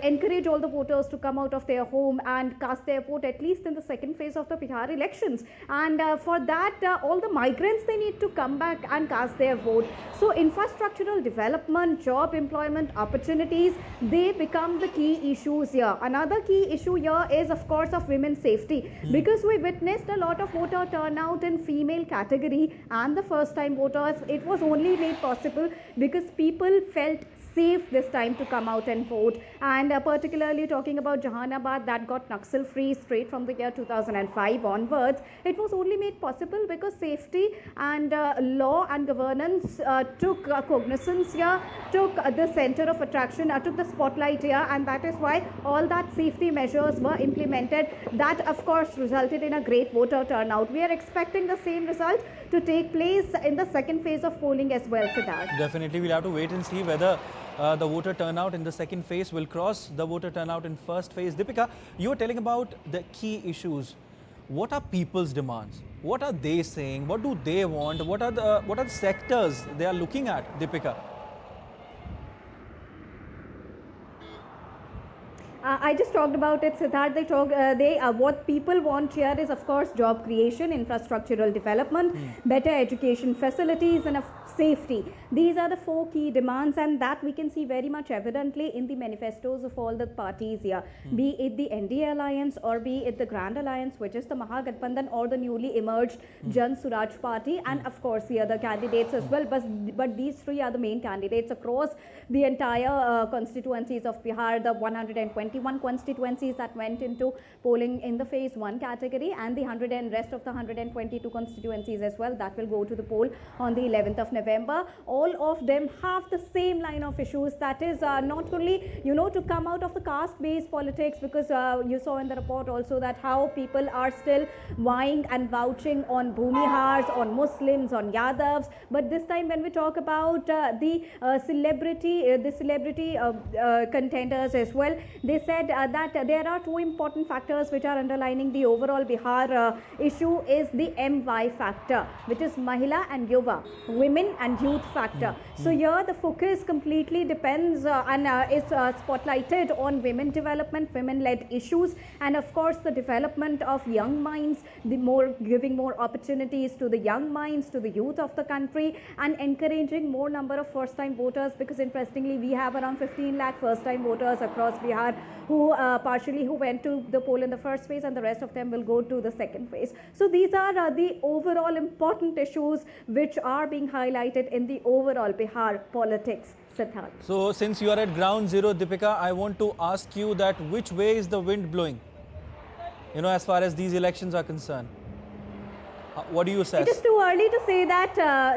encourage all the voters to come out of their home and cast their vote, at least in the second phase of the Bihar elections. And for that, all the migrants, they need to come back and cast their vote. So infrastructural development, job, employment opportunities, they become the key issues here. Another key issue here is, of course, of women's safety, because we witnessed a lot of voter turnout in female category and the first time voters. It was only made possible because people felt safe this time to come out and vote. And particularly talking about Jahanabad, that got Naxal free straight from the year 2005 onwards. It was only made possible because safety and law and governance took cognizance here, took the center of attraction, took the spotlight here, and that is why all that safety measures were implemented. That of course resulted in a great voter turnout. We are expecting the same result to take place in the second phase of polling as well, Siddharth. Definitely, we'll have to wait and see whether the voter turnout in the second phase will cross the voter turnout in first phase. Deepika, you were telling about the key issues. What are people's demands? What are they saying? What do they want? What are the sectors they are looking at, Deepika? I just talked about it, Siddharth. What people want here is, of course, job creation, infrastructural development, better education facilities, and safety. These are the four key demands, and that we can see very much evidently in the manifestos of all the parties here, be it the NDA alliance or be it the Grand Alliance, which is the Mahagathbandhan, or the newly emerged Jan Suraj party, and of course the other candidates as well. But these three are the main candidates across the entire constituencies of Bihar, the 121 constituencies that went into polling in the phase 1 category, and the rest of the 122 constituencies as well that will go to the poll on the 11th of November. All of them have the same line of issues, that is not only to come out of the caste-based politics, because you saw in the report also that how people are still vying and vouching on Bhumihars, on Muslims, on Yadavs. But this time when we talk about the celebrity contenders as well, they said that there are two important factors which are underlining the overall Bihar issue is the MY factor, which is Mahila and Yuva, women and youth factor. So here the focus completely depends and is spotlighted on women development, women-led issues, and of course the development of young minds, giving more opportunities to the young minds, to the youth of the country, and encouraging more number of first-time voters, because interestingly we have around 15 lakh first-time voters across Bihar who went to the poll in the first phase, and the rest of them will go to the second phase. So these are the overall important issues which are being highlighted in the overall Bihar politics. Siddharth. So since you are at ground zero, Deepika, I want to ask you that which way is the wind blowing, as far as these elections are concerned? What do you say? It is too early to say that,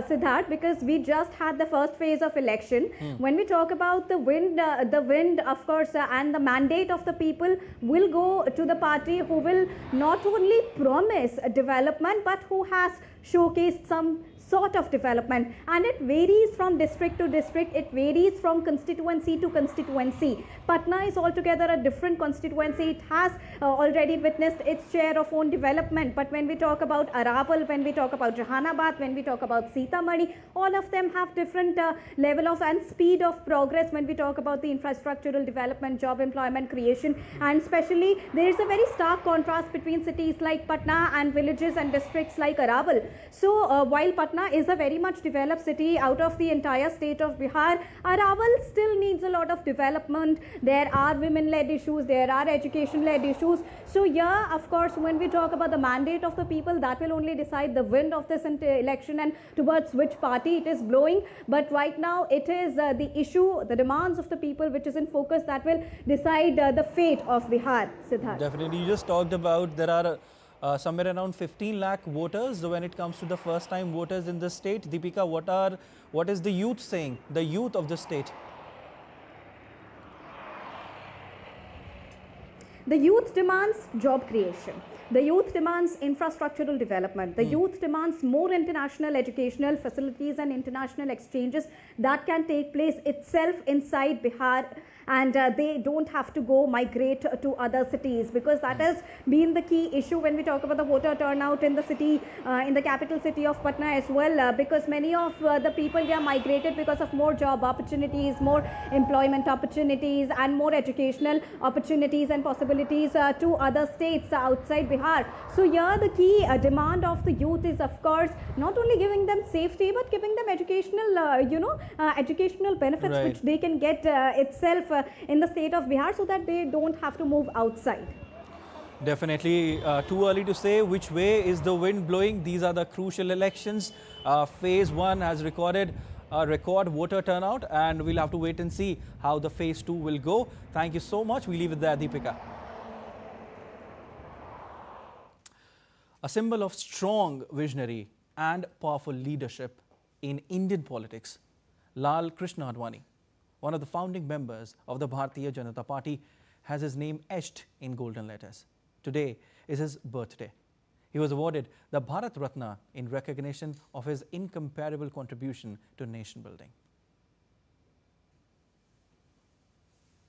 Siddharth, because we just had the first phase of election. When we talk about the wind, of course, and the mandate of the people will go to the party who will not only promise development, but who has showcased some sort of development, and it varies from district to district, it varies from constituency to constituency. Patna is altogether a different constituency. It has already witnessed its share of own development, but when we talk about Araval, when we talk about Jahanabad, when we talk about Sitamarhi, all of them have different level of and speed of progress when we talk about the infrastructural development, job employment creation, and especially there is a very stark contrast between cities like Patna and villages and districts like Araval. So while Patna is a very much developed city out of the entire state of Bihar, Araval still needs a lot of development. There are women-led issues, there are education-led issues. So here, of course, when we talk about the mandate of the people, that will only decide the wind of this election and towards which party it is blowing. But right now, it is the issue, the demands of the people which is in focus that will decide the fate of Bihar. Siddharth. Definitely. You just talked about there are somewhere around 15 lakh voters when it comes to the first time voters in the state. Deepika, what is the youth saying, the youth of the state? The youth demands job creation. The youth demands infrastructural development. The youth demands more international educational facilities and international exchanges that can take place itself inside Bihar, and they don't have to go migrate to other cities, because that has been the key issue when we talk about the voter turnout in the city, in the capital city of Patna as well, because many of the people, they are migrated because of more job opportunities, more employment opportunities, and more educational opportunities and possibilities to other states outside Bihar. So here the key demand of the youth is, of course, not only giving them safety but giving them educational educational benefits which they can get itself in the state of Bihar, so that they don't have to move outside. Definitely too early to say which way is the wind blowing. These are the crucial elections. Phase 1 has recorded a record voter turnout, and we'll have to wait and see how the phase 2 will go. Thank you so much. We leave it there, Deepika. A symbol of strong visionary and powerful leadership in Indian politics, Lal Krishna Advani, one of the founding members of the Bharatiya Janata Party, has his name etched in golden letters. Today is his birthday. He was awarded the Bharat Ratna in recognition of his incomparable contribution to nation building.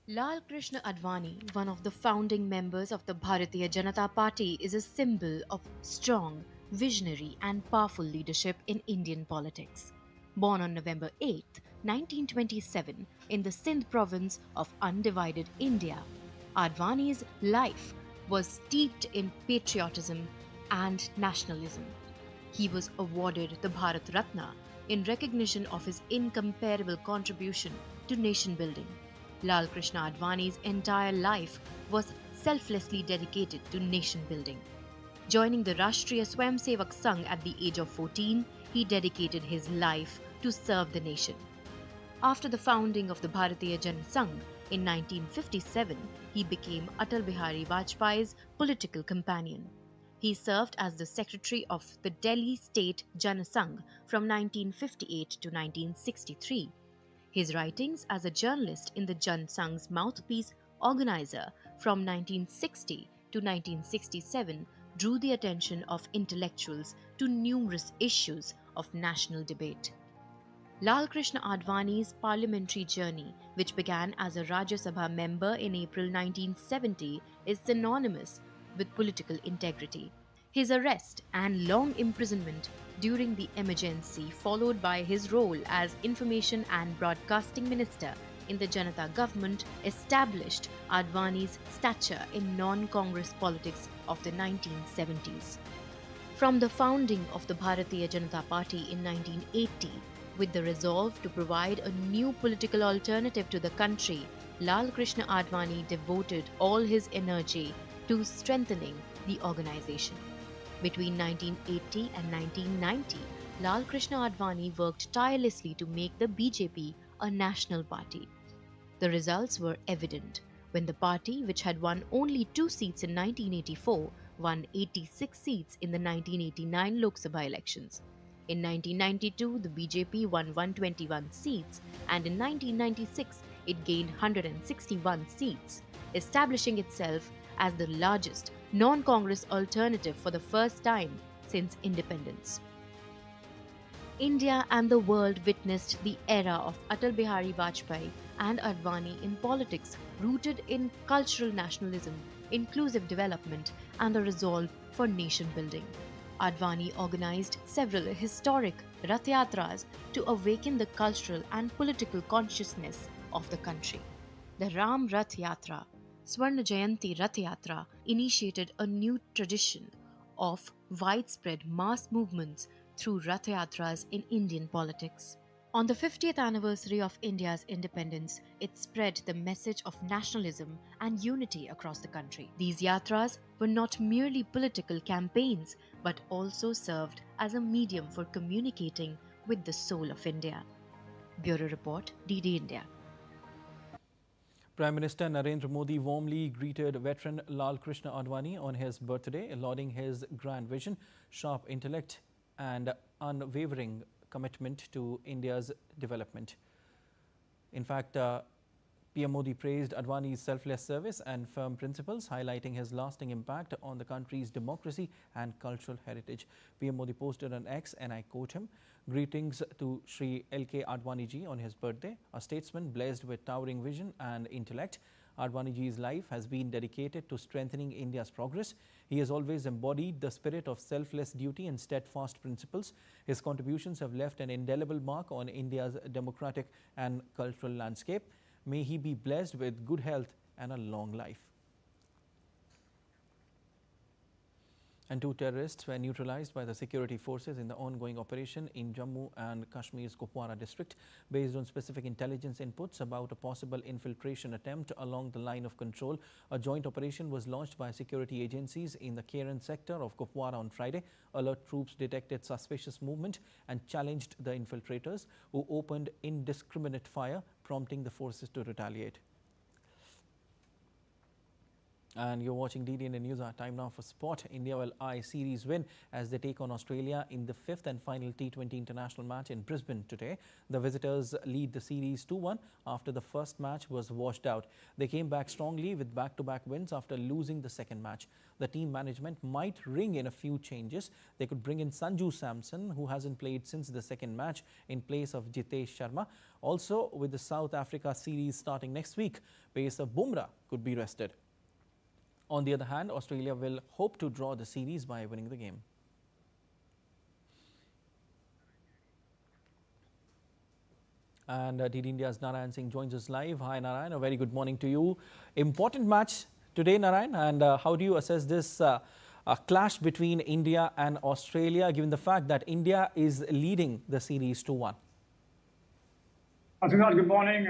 Lal Krishna Advani, one of the founding members of the Bharatiya Janata Party, is a symbol of strong, visionary and powerful leadership in Indian politics. Born on November 8, 1927, in the Sindh province of undivided India, Advani's life was steeped in patriotism and nationalism. He was awarded the Bharat Ratna in recognition of his incomparable contribution to nation building. Lal Krishna Advani's entire life was selflessly dedicated to nation building. Joining the Rashtriya Swayamsevak Sangh at the age of 14, he dedicated his life to serve the nation. After the founding of the Bharatiya Jan Sangh in 1957, he became Atal Bihari Vajpayee's political companion. He served as the secretary of the Delhi State Jan Sangh from 1958 to 1963. His writings as a journalist in the Jan Sangh's mouthpiece organizer from 1960 to 1967 drew the attention of intellectuals to numerous issues of national debate. Lal Krishna Advani's parliamentary journey, which began as a Rajya Sabha member in April 1970, is synonymous with political integrity. His arrest and long imprisonment during the emergency, followed by his role as Information and Broadcasting Minister in the Janata government, established Advani's stature in non-Congress politics of the 1970s. From the founding of the Bharatiya Janata Party in 1980, with the resolve to provide a new political alternative to the country, Lal Krishna Advani devoted all his energy to strengthening the organization. Between 1980 and 1990, Lal Krishna Advani worked tirelessly to make the BJP a national party. The results were evident when the party, which had won only 2 seats in 1984, won 86 seats in the 1989 Lok Sabha elections. In 1992, the BJP won 121 seats, and in 1996, it gained 161 seats, establishing itself as the largest non-Congress alternative for the first time since independence. India and the world witnessed the era of Atal Bihari Vajpayee and Advani in politics rooted in cultural nationalism, inclusive development, and the resolve for nation building. Advani organized several historic Rath Yatras to awaken the cultural and political consciousness of the country. The Ram Rath Yatra, Swarna Jayanti Rath Yatra, initiated a new tradition of widespread mass movements through Rath Yatras in Indian politics. On the 50th anniversary of India's independence, it spread the message of nationalism and unity across the country. These yatras were not merely political campaigns, but also served as a medium for communicating with the soul of India. Bureau Report, DD India. Prime Minister Narendra Modi warmly greeted veteran Lal Krishna Advani on his birthday, lauding his grand vision, sharp intellect and unwavering commitment to India's development. In fact, PM Modi praised Advani's selfless service and firm principles, highlighting his lasting impact on the country's democracy and cultural heritage. PM Modi posted on X, and I quote him, "Greetings to Shri L.K. Advani ji on his birthday, a statesman blessed with towering vision and intellect. Advani ji's life has been dedicated to strengthening India's progress. He has always embodied the spirit of selfless duty and steadfast principles. His contributions have left an indelible mark on India's democratic and cultural landscape. May he be blessed with good health and a long life." And 2 terrorists were neutralized by the security forces in the ongoing operation in Jammu and Kashmir's Kupwara district. Based on specific intelligence inputs about a possible infiltration attempt along the line of control, a joint operation was launched by security agencies in the Keren sector of Kupwara on Friday. Alert troops detected suspicious movement and challenged the infiltrators, who opened indiscriminate fire, prompting the forces to retaliate. And you're watching DDN News. Our time now for sport. India will eye series win as they take on Australia in the 5th and final T20 international match in Brisbane today. The visitors lead the series 2-1 after the first match was washed out. They came back strongly with back-to-back wins after losing the second match. The team management might ring in a few changes. They could bring in Sanju Samson, who hasn't played since the second match, in place of Jitesh Sharma. Also, with the South Africa series starting next week, pacer Bumrah could be rested. On the other hand, Australia will hope to draw the series by winning the game. And DD India's Narayan Singh joins us live. Hi Narayan, a very good morning to you. Important match today, Narayan, and how do you assess this clash between India and Australia, given the fact that India is leading the series 2-1? Good morning.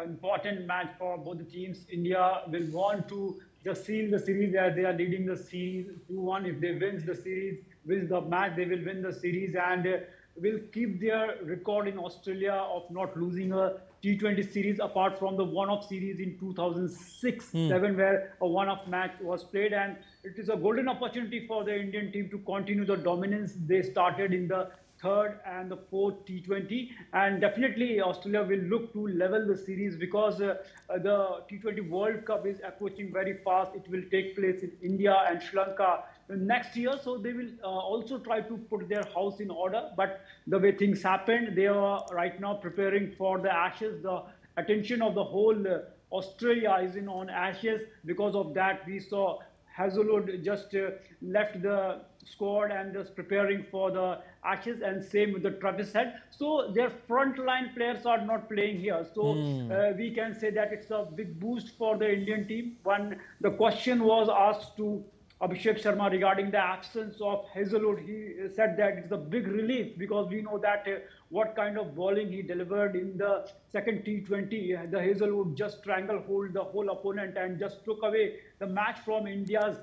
Important match for both the teams. India will want to just seal the series as they are leading the series 2-1. If they win the series, wins the match, they will win the series and will keep their record in Australia of not losing a T20 series apart from the one-off series in 2006-7 where a one-off match was played. And it is a golden opportunity for the Indian team to continue the dominance they started in the third and the fourth T20, and definitely Australia will look to level the series because the T20 World Cup is approaching very fast. It will take place in India and Sri Lanka next year, so they will also try to put their house in order. But the way things happened, they are right now preparing for the Ashes. The attention of the whole Australia is on Ashes. Because of that, we saw Hazlewood just left the squad and just preparing for the Ashes, and same with the Travis Head. So their frontline players are not playing here. So we can say that it's a big boost for the Indian team. The question was asked to Abhishek Sharma regarding the absence of Hazlewood. He said that it's a big relief because we know that what kind of bowling he delivered in the second T20. The Hazlewood just stranglehold the whole opponent and just took away the match from India's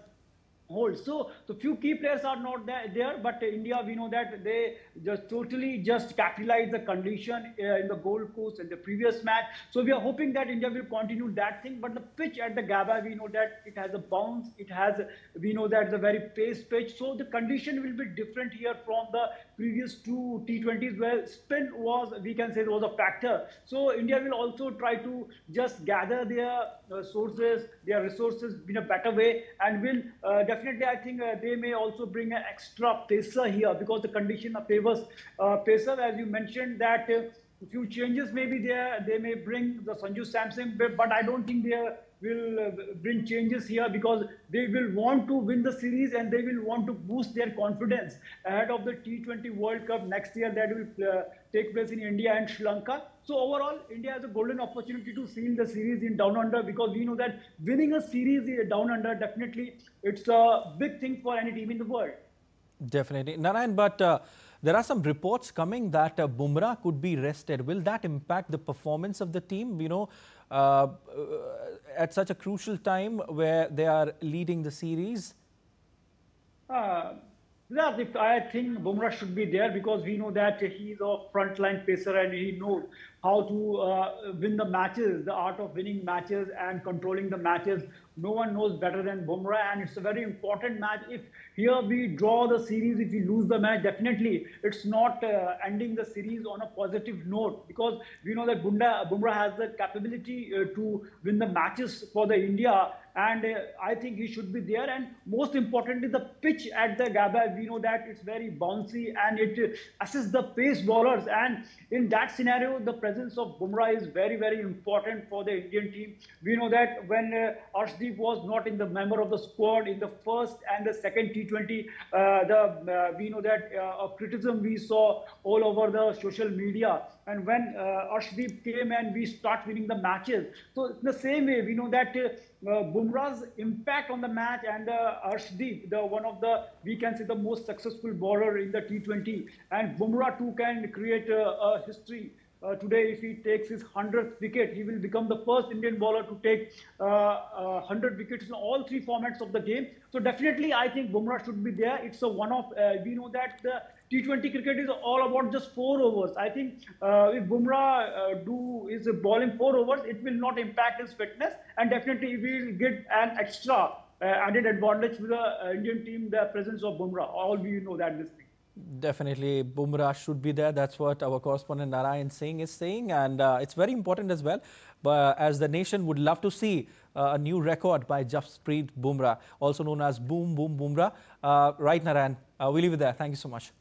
hold. So few key players are not there, but India, we know that they just totally capitalize the condition in the Gold Coast in the previous match. So we are hoping that India will continue that thing. But the pitch at the Gabba, we know that it has a bounce. We know that it's a very pace pitch. So the condition will be different here from the previous two T20s where spin was, we can say, was a factor. So India will also try to just gather their resources in a better way, and will definitely, I think they may also bring an extra pacer here because the condition favors pacer. As you mentioned that a few changes may be there. They may bring the Sanju Samson, but I don't think they will bring changes here because they will want to win the series and they will want to boost their confidence ahead of the T20 World Cup next year that will take place in India and Sri Lanka. So overall, India has a golden opportunity to seal the series in Down Under because we know that winning a series in Down Under, definitely it's a big thing for any team in the world. Definitely. Narayan, but there are some reports coming that Bumrah could be rested. Will that impact the performance of the team, at such a crucial time where they are leading the series? I think Bumrah should be there because we know that he is a frontline pacer and he knows how to win the matches, the art of winning matches and controlling the matches. No one knows better than Bumrah, and it's a very important match. If here we draw the series, if we lose the match, definitely it's not ending the series on a positive note, because we know that Bumrah has the capability to win the matches for the India, and I think he should be there. And most importantly, the pitch at the Gabba, we know that it's very bouncy and it assists the pace bowlers, and in that scenario, the presence of Bumrah is very, very important for the Indian team. We know that when Arshdeep was not in the member of the squad in the first and the second T20, we know that a criticism we saw all over the social media. And when Arshdeep came and we start winning the matches, so in the same way, we know that Bumrah's impact on the match, and Arshdeep, one of the, we can say, the most successful bowler in the T20, and Bumrah too can create a history. Today, if he takes his 100th wicket, he will become the first Indian bowler to take 100 wickets in all three formats of the game. So definitely, I think Bumrah should be there. It's a one-off. We know that the T20 cricket is all about just 4 overs. I think if Bumrah is bowling 4 overs, it will not impact his fitness, and definitely he will get an extra added advantage to the Indian team, the presence of Bumrah. All we know that this thing. Definitely, Bumrah should be there. That's what our correspondent Narayan Singh is saying, and it's very important as well. But as the nation would love to see a new record by Jasprit Bumrah, also known as Boom Boom Bumrah. Right, Narayan? We'll leave it there. Thank you so much.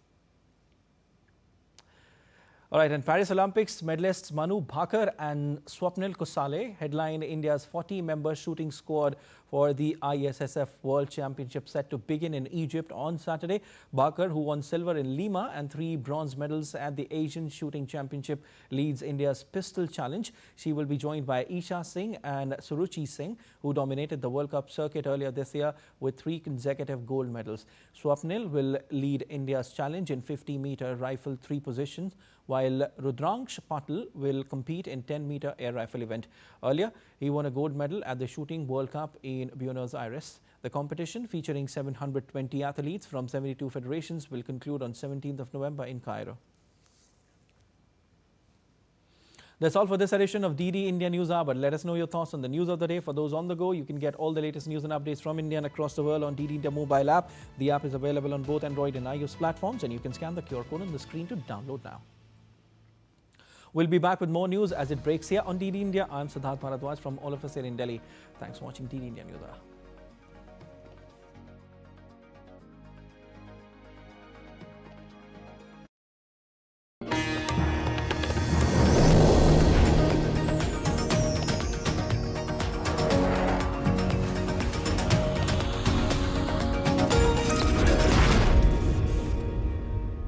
All right, and Paris Olympics medalists Manu Bhaker and Swapnil Kusale headline India's 40-member shooting squad for the ISSF World Championship set to begin in Egypt on Saturday. Bhaker, who won silver in Lima and 3 bronze medals at the Asian Shooting Championship, leads India's pistol challenge. She will be joined by Isha Singh and Suruchi Singh, who dominated the World Cup circuit earlier this year with 3 consecutive gold medals. Swapnil will lead India's challenge in 50-meter rifle 3 positions, while Rudraksh Patil will compete in 10-meter air rifle event. Earlier, he won a gold medal at the Shooting World Cup in Buenos Aires. The competition, featuring 720 athletes from 72 federations, will conclude on 17th of November in Cairo. That's all for this edition of DD India News Hour. But let us know your thoughts on the news of the day. For those on the go, you can get all the latest news and updates from India and across the world on DD India mobile app. The app is available on both Android and iOS platforms, and you can scan the QR code on the screen to download now. We'll be back with more news as it breaks here on DD India. I'm Siddharth Bharadwaj from all of us here in Delhi. Thanks for watching DD India News Hour.